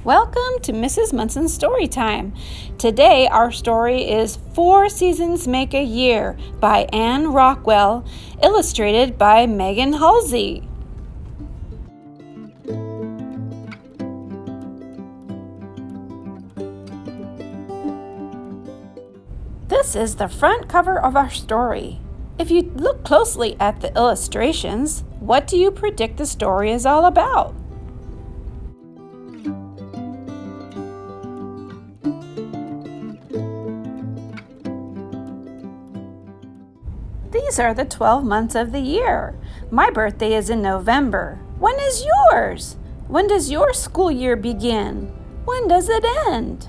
Welcome to Mrs. Munson's Story Time. Today our story is 4 Seasons Make a Year by Anne Rockwell, illustrated by Megan Halsey. This is the front cover of our story. If you look closely at the illustrations, what do you predict the story is all about? These are the 12 months of the year. My birthday is in November. When is yours? When does your school year begin? When does it end?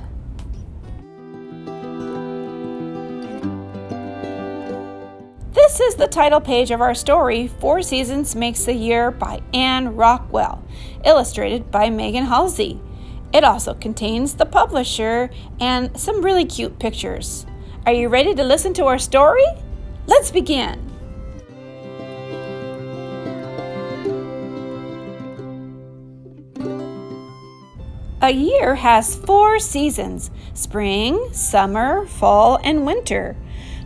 This is the title page of our story, 4 Seasons Makes a Year by Anne Rockwell, illustrated by Megan Halsey. It also contains the publisher and some really cute pictures. Are you ready to listen to our story? Let's begin. A year has 4 seasons: spring, summer, fall, and winter.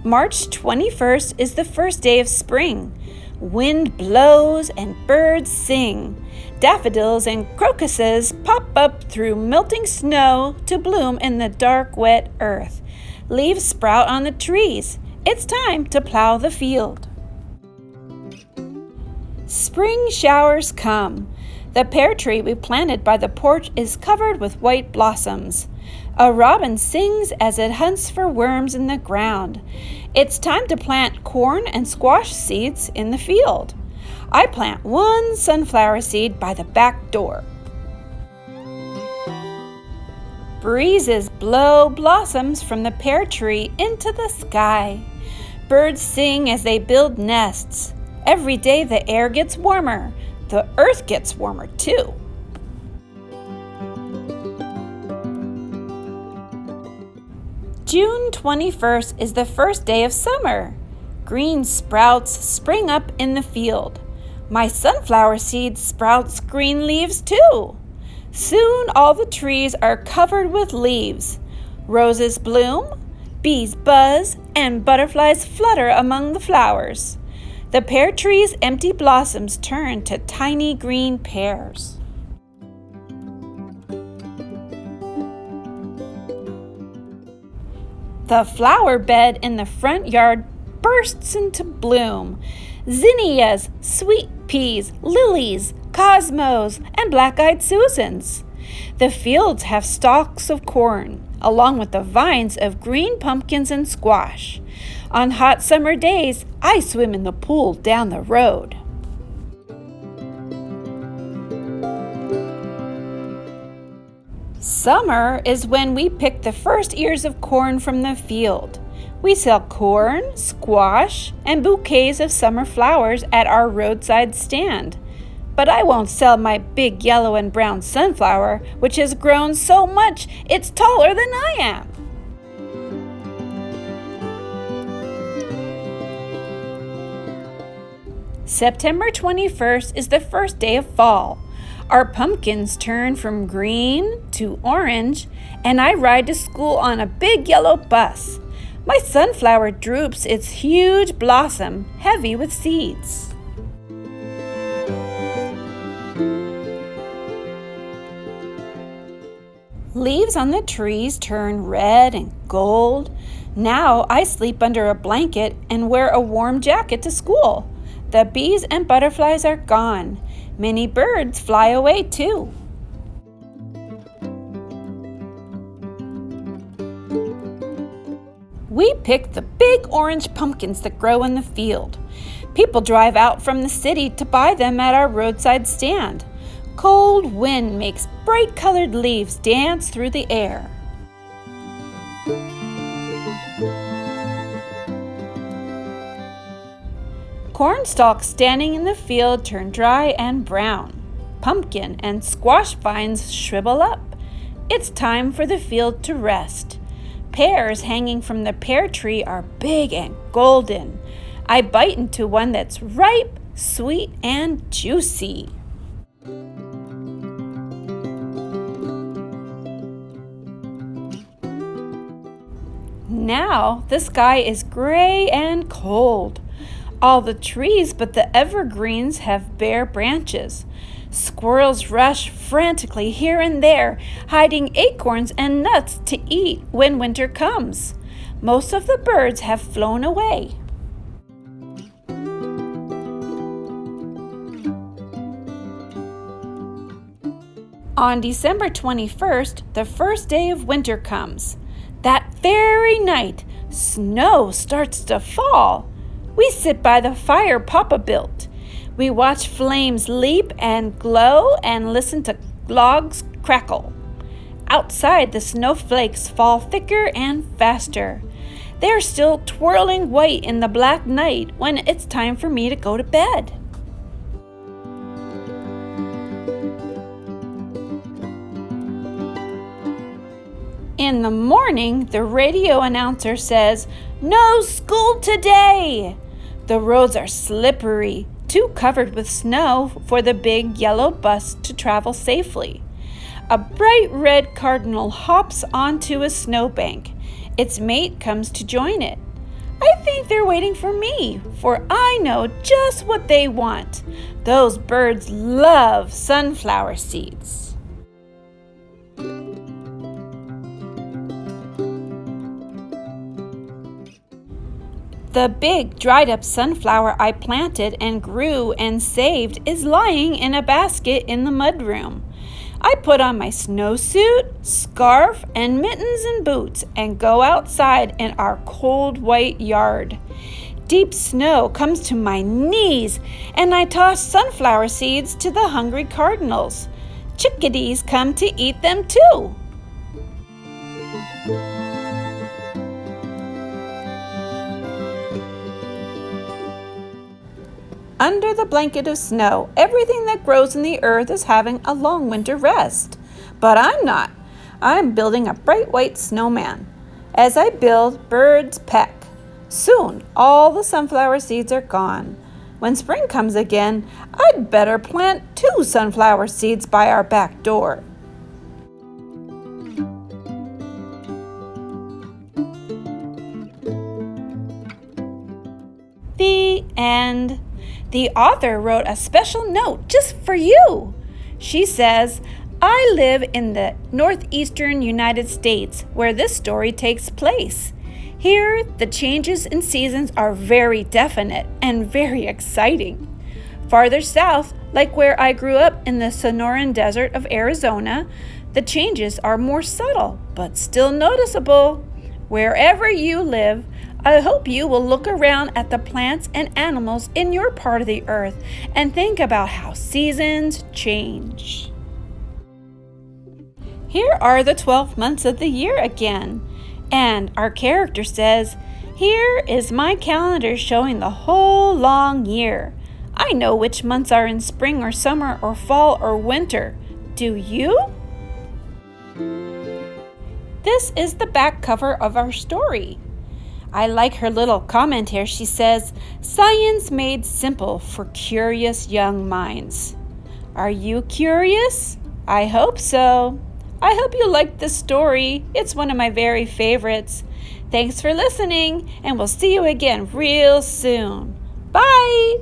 March 21st is the first day of spring. Wind blows and birds sing. Daffodils and crocuses pop up through melting snow to bloom in the dark, wet earth. Leaves sprout on the trees. It's time to plow the field. Spring showers come. The pear tree we planted by the porch is covered with white blossoms. A robin sings as it hunts for worms in the ground. It's time to plant corn and squash seeds in the field. I plant 1 sunflower seed by the back door. Breezes blow blossoms from the pear tree into the sky. Birds sing as they build nests. Every day the air gets warmer. The earth gets warmer too. June 21st is the first day of summer. Green sprouts spring up in the field. My sunflower seed sprouts green leaves too. Soon all the trees are covered with leaves. Roses bloom, bees buzz, and butterflies flutter among the flowers. The pear tree's empty blossoms turn to tiny green pears. The flower bed in the front yard bursts into bloom. Zinnias, sweet peas, lilies, cosmos, and black-eyed Susans. The fields have stalks of corn, along with the vines of green pumpkins and squash. On hot summer days, I swim in the pool down the road. Summer is when we pick the first ears of corn from the field. We sell corn, squash, and bouquets of summer flowers at our roadside stand. But I won't sell my big yellow and brown sunflower, which has grown so much it's taller than I am. September 21st is the first day of fall. Our pumpkins turn from green to orange, and I ride to school on a big yellow bus. My sunflower droops its huge blossom, heavy with seeds. Leaves on the trees turn red and gold. Now I sleep under a blanket and wear a warm jacket to school. The bees and butterflies are gone. Many birds fly away too. We pick the big orange pumpkins that grow in the field. People drive out from the city to buy them at our roadside stand. Cold wind makes bright-colored leaves dance through the air. Corn stalks standing in the field turn dry and brown. Pumpkin and squash vines shrivel up. It's time for the field to rest. Pears hanging from the pear tree are big and golden. I bite into one that's ripe, sweet, and juicy. now, the sky is gray and cold. All the trees but the evergreens have bare branches. Squirrels rush frantically here and there, hiding acorns and nuts to eat when winter comes. Most of the birds have flown away. On December 21st, the first day of winter comes. That very night, snow starts to fall. We sit by the fire Papa built. We watch flames leap and glow and listen to logs crackle. Outside, the snowflakes fall thicker and faster. They are still twirling white in the black night when it's time for me to go to bed. In the morning, the radio announcer says, "No school today!" The roads are slippery, too covered with snow for the big yellow bus to travel safely. A bright red cardinal hops onto a snowbank. Its mate comes to join it. I think they're waiting for me, for I know just what they want. Those birds love sunflower seeds. The big dried-up sunflower I planted and grew and saved is lying in a basket in the mudroom. I put on my snowsuit, scarf, and mittens and boots and go outside in our cold white yard. Deep snow comes to my knees, and I toss sunflower seeds to the hungry cardinals. Chickadees come to eat them too. Under the blanket of snow, everything that grows in the earth is having a long winter rest. But I'm not. I'm building a bright white snowman. As I build, birds peck. Soon, all the sunflower seeds are gone. When spring comes again, I'd better plant 2 sunflower seeds by our back door. The end. The author wrote a special note just for you. She says, "I live in the northeastern United States where this story takes place. Here, the changes in seasons are very definite and very exciting. Farther south, like where I grew up in the Sonoran Desert of Arizona, the changes are more subtle but still noticeable. Wherever you live, I hope you will look around at the plants and animals in your part of the earth and think about how seasons change." Here are the 12 months of the year again. And our character says, "Here is my calendar showing the whole long year. I know which months are in spring or summer or fall or winter. Do you?" This is the back cover of our story. I like her little comment here. She says, "Science made simple for curious young minds." Are you curious? I hope so. I hope you liked this story. It's one of my very favorites. Thanks for listening, and we'll see you again real soon. Bye!